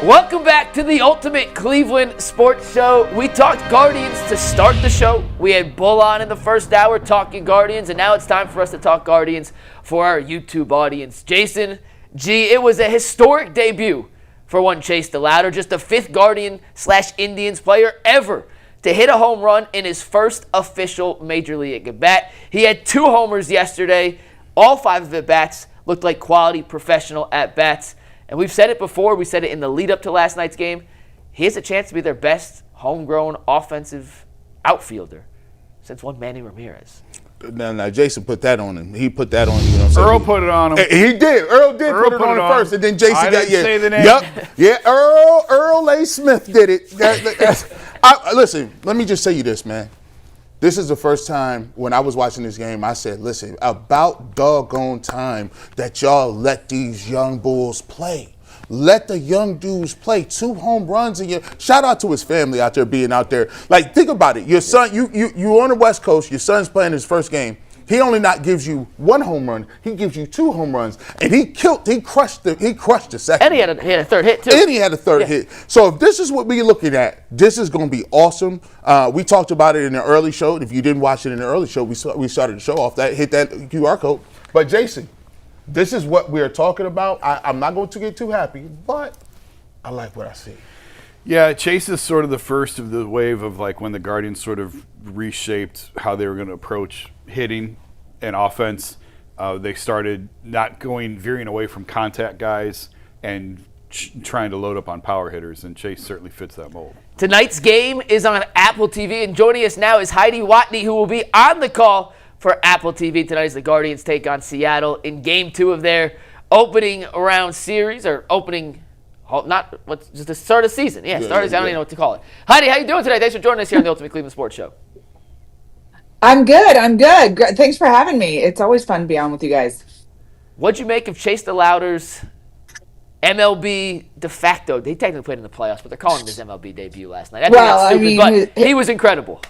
Welcome back to the Ultimate Cleveland Sports Show. We talked Guardians to start the show. We had Bull on in the first hour talking Guardians, and now it's time for us to talk Guardians for our YouTube audience. Jason, G, it was a historic debut for one Chase DeLauder, just the fifth Guardian/Indians player ever to hit a home run in his first official Major League at-bat. He had 2 homers yesterday. All 5 of the at-bats looked like quality professional at-bats. And we've said it before. We said it in the lead-up to last night's game. He has a chance to be their best homegrown offensive outfielder since one Manny Ramirez. Now, Jason put that on him. He put that on you. Know what I'm saying? Earl put it on him. He did. Earl did put it on him first, and then Jason I got didn't say the name. Yep. Yeah. Earl A. Smith did it. Listen, let me just say you this, man. This is the first time when I was watching this game, I said, listen, about doggone time that y'all let these young bulls play. Let the young dudes play. 2 home runs a year. Shout out to his family out there being out there. Like, think about it. Your son, you on the West Coast, your son's playing his first game. He only not gives you 1 home run. He gives you 2 home runs. And he crushed the second. And he had a third hit, too. And he had a third hit. So if this is what we're looking at, this is going to be awesome. We talked about it in the early show. If you didn't watch it in the early show, we started the show off that, hit that QR code. But Jason, this is what we're talking about. I'm not going to get too happy, but I like what I see. Yeah, Chase is sort of the first of the wave of like when the Guardians sort of reshaped how they were going to approach hitting and offense. They started veering away from contact guys and trying to load up on power hitters, and Chase certainly fits that mold. Tonight's game is on Apple TV, and joining us now is Heidi Watney, who will be on the call for Apple TV tonight as the Guardians take on Seattle in Game 2 of their opening round series, or opening, just the start of the season. Yeah, start of the season. I don't even know what to call it. Heidi, how you doing today? Thanks for joining us here on the Ultimate Cleveland Sports Show. I'm good. Thanks for having me. It's always fun to be on with you guys. What'd you make of Chase DeLauder's MLB de facto? They technically played in the playoffs, but they're calling it his MLB debut last night. But he was incredible.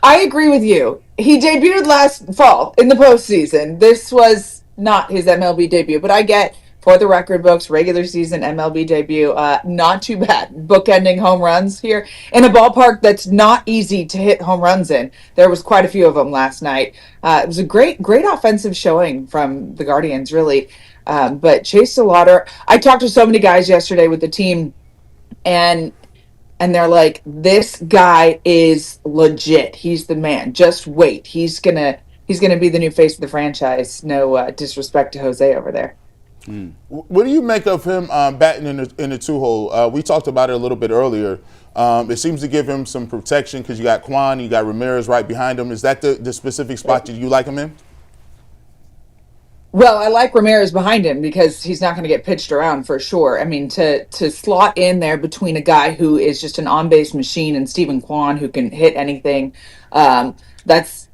I agree with you. He debuted last fall in the postseason. This was not his MLB debut, but I get, for the record books, regular season MLB debut, not too bad. Bookending home runs here in a ballpark that's not easy to hit home runs in. There was quite a few of them last night. It was a great offensive showing from the Guardians, really. But Chase DeLauder, I talked to so many guys yesterday with the team, and they're like, this guy is legit. He's the man. Just wait. He's gonna be the new face of the franchise. No disrespect to Jose over there. What do you make of him batting in the 2-hole? We talked about it a little bit earlier. It seems to give him some protection because you got Quan, you got Ramirez right behind him. Is that the specific spot that you like him in? Well, I like Ramirez behind him because he's not going to get pitched around for sure. I mean, to slot in there between a guy who is just an on-base machine and Stephen Kwan who can hit anything, that's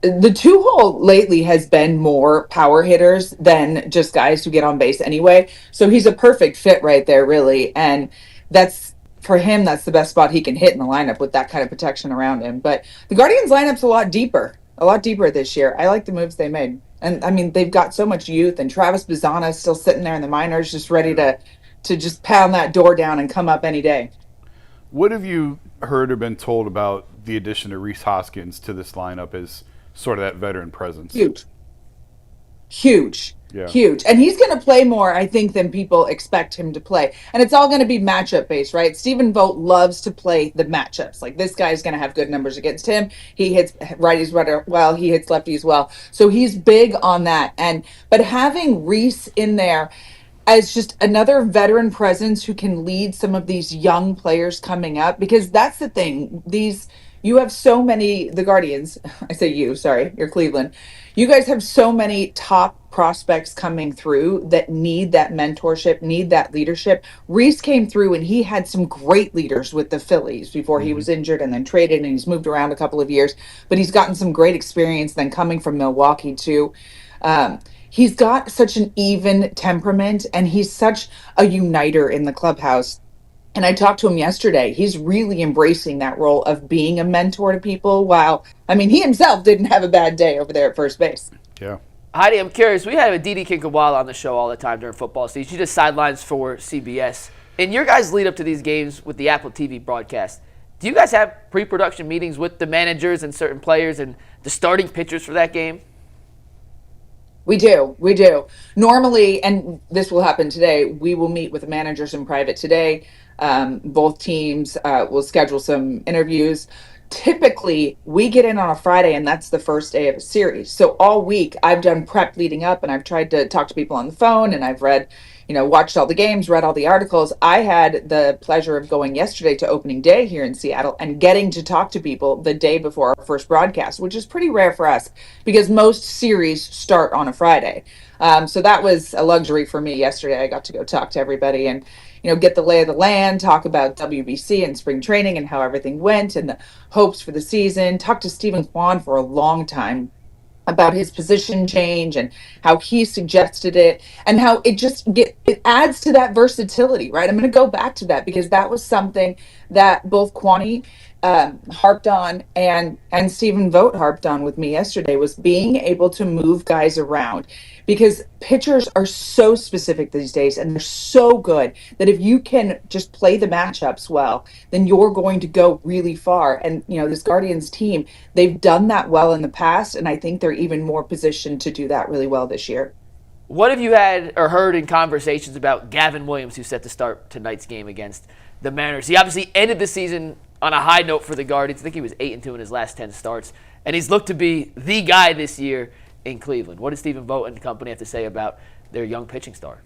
the 2-hole lately has been more power hitters than just guys who get on base anyway. So he's a perfect fit right there, really. And for him, that's the best spot he can hit in the lineup with that kind of protection around him. But the Guardians lineup's a lot deeper this year. I like the moves they made. And I mean, they've got so much youth, and Travis Bazzana is still sitting there in the minors, just ready to just pound that door down and come up any day. What have you heard or been told about the addition of Rhys Hoskins to this lineup as sort of that veteran presence? Huge. And he's going to play more, I think, than people expect him to play. And it's all going to be matchup based, right? Stephen Vogt loves to play the matchups. Like, this guy's going to have good numbers against him. He hits righties well. He hits lefties well. So he's big on that. But having Rhys in there as just another veteran presence who can lead some of these young players coming up, because that's the thing. You have so many, the Guardians, I say you, sorry, you're Cleveland. You guys have so many top prospects coming through that need that mentorship, need that leadership. Rhys came through and he had some great leaders with the Phillies before he was injured and then traded, and he's moved around a couple of years, but he's gotten some great experience then coming from Milwaukee too. He's got such an even temperament, and he's such a uniter in the clubhouse. And I talked to him yesterday. He's really embracing that role of being a mentor to people. He himself didn't have a bad day over there at first base. Yeah. Heidi, I'm curious. We have a Didi Kinkawala on the show all the time during football season. She does sidelines for CBS. In your guys' lead up to these games with the AppleTV broadcast, do you guys have pre-production meetings with the managers and certain players and the starting pitchers for that game? We do. Normally, and this will happen today, we will meet with the managers in private today. Both teams will schedule some interviews. Typically, we get in on a Friday, and that's the first day of a series. So all week, I've done prep leading up, and I've tried to talk to people on the phone, and I've read, watched all the games, read all the articles. I had the pleasure of going yesterday to opening day here in Seattle and getting to talk to people the day before our first broadcast, which is pretty rare for us because most series start on a Friday. So that was a luxury for me yesterday. I got to go talk to everybody and get the lay of the land, talk about WBC and spring training and how everything went and the hopes for the season. Talk to Stephen Kwan for a long time about his position change and how he suggested it and how it adds to that versatility, right? I'm going to go back to that because that was something that both Kwani harped on and Stephen Vogt harped on with me yesterday, was being able to move guys around, because pitchers are so specific these days and they're so good that if you can just play the matchups well, then you're going to go really far. And this Guardians team, they've done that well in the past, and I think they're even more positioned to do that really well this year. What have you had or heard in conversations about Gavin Williams, who's set to start tonight's game against the Mariners? He obviously ended the season on a high note for the Guardians. I think he was 8-2 in his last 10 starts, and he's looked to be the guy this year in Cleveland. What does Stephen Vogt and company have to say about their young pitching star?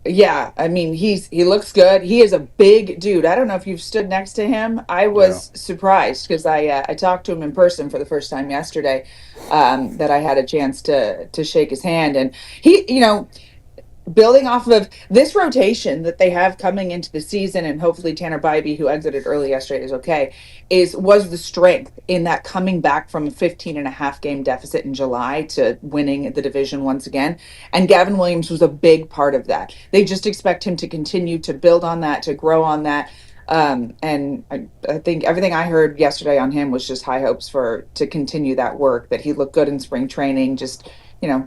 Yeah, I mean, he looks good. He is a big dude. I don't know if you've stood next to him. I was surprised because I talked to him in person for the first time yesterday, that I had a chance to shake his hand. And he, building off of this rotation that they have coming into the season, and hopefully Tanner Bybee, who exited early yesterday, is okay, was the strength in that coming back from a 15.5 game deficit in July to winning the division once again. And Gavin Williams was a big part of that. They just expect him to continue to build on that, to grow on that. And I think everything I heard yesterday on him was just high hopes to continue that work, that he looked good in spring training, just,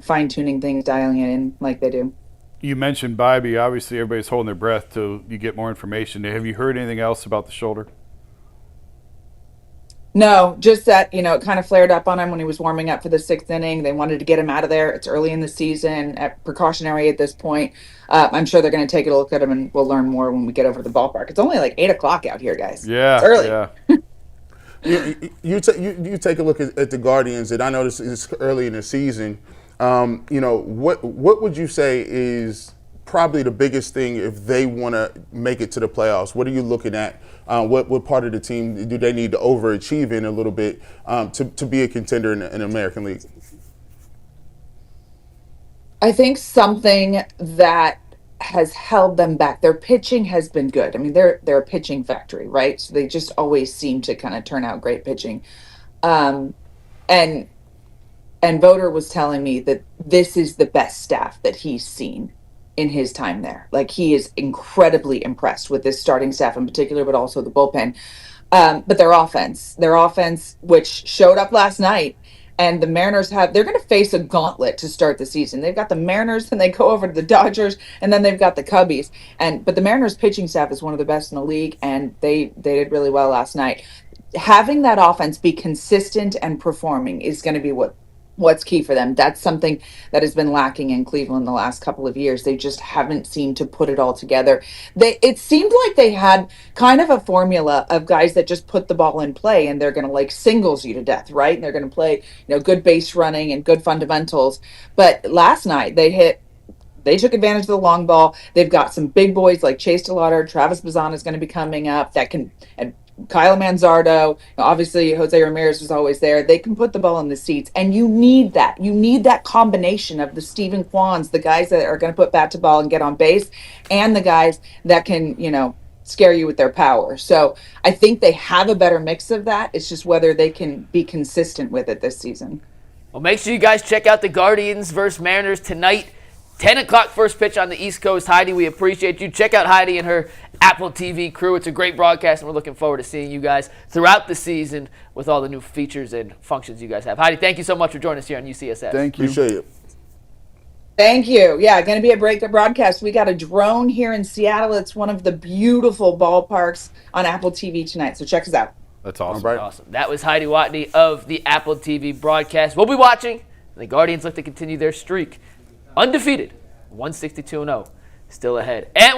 fine tuning things, dialing it in like they do. You mentioned Bybee. Obviously, everybody's holding their breath till you get more information. Have you heard anything else about the shoulder? No, just that, it kind of flared up on him when he was warming up for the 6th inning. They wanted to get him out of there. It's early in the season, precautionary at this point. I'm sure they're going to take a look at him, and we'll learn more when we get over to the ballpark. It's only like 8 o'clock out here, guys. Yeah, it's early. Yeah. You take a look at the Guardians, and I know this is early in the season. What would you say is probably the biggest thing if they want to make it to the playoffs? What are you looking at? What part of the team do they need to overachieve in a little bit to be a contender in the American League? I think something that has held them back, their pitching has been good. I mean, they're a pitching factory, right? So they just always seem to kind of turn out great pitching. And Voter was telling me that this is the best staff that he's seen in his time there. Like, he is incredibly impressed with this starting staff in particular, but also the bullpen. But their offense, which showed up last night, and the Mariners they're going to face a gauntlet to start the season. They've got the Mariners, and they go over to the Dodgers, and then they've got the Cubbies. But the Mariners pitching staff is one of the best in the league, and they did really well last night. Having that offense be consistent and performing is going to be what's key for them. That's something that has been lacking in Cleveland the last couple of years. They just haven't seemed to put it all together. It seemed like they had kind of a formula of guys that just put the ball in play, and they're going to singles you to death, right? And they're going to play, good base running and good fundamentals. But last night they took advantage of the long ball. They've got some big boys like Chase DeLauder, Travis Bazan is going to be coming up and Kyle Manzardo, obviously Jose Ramirez was always there. They can put the ball in the seats, and you need that. You need that combination of the Stephen Kwans, the guys that are going to put bat to ball and get on base, and the guys that can, scare you with their power. So I think they have a better mix of that. It's just whether they can be consistent with it this season. Well, make sure you guys check out the Guardians versus Mariners tonight. 10 o'clock first pitch on the East Coast. Heidi, we appreciate you. Check out Heidi and her Apple TV crew. It's a great broadcast, and we're looking forward to seeing you guys throughout the season with all the new features and functions you guys have. Heidi, thank you so much for joining us here on UCSF. Thank you. Appreciate it. Thank you. Yeah, going to be a breakout broadcast. We got a drone here in Seattle. It's one of the beautiful ballparks on Apple TV tonight. So check us out. That's awesome. All right. Awesome. That was Heidi Watney of the Apple TV broadcast. We'll be watching. The Guardians look to continue their streak. Undefeated. 162-0. Still ahead. And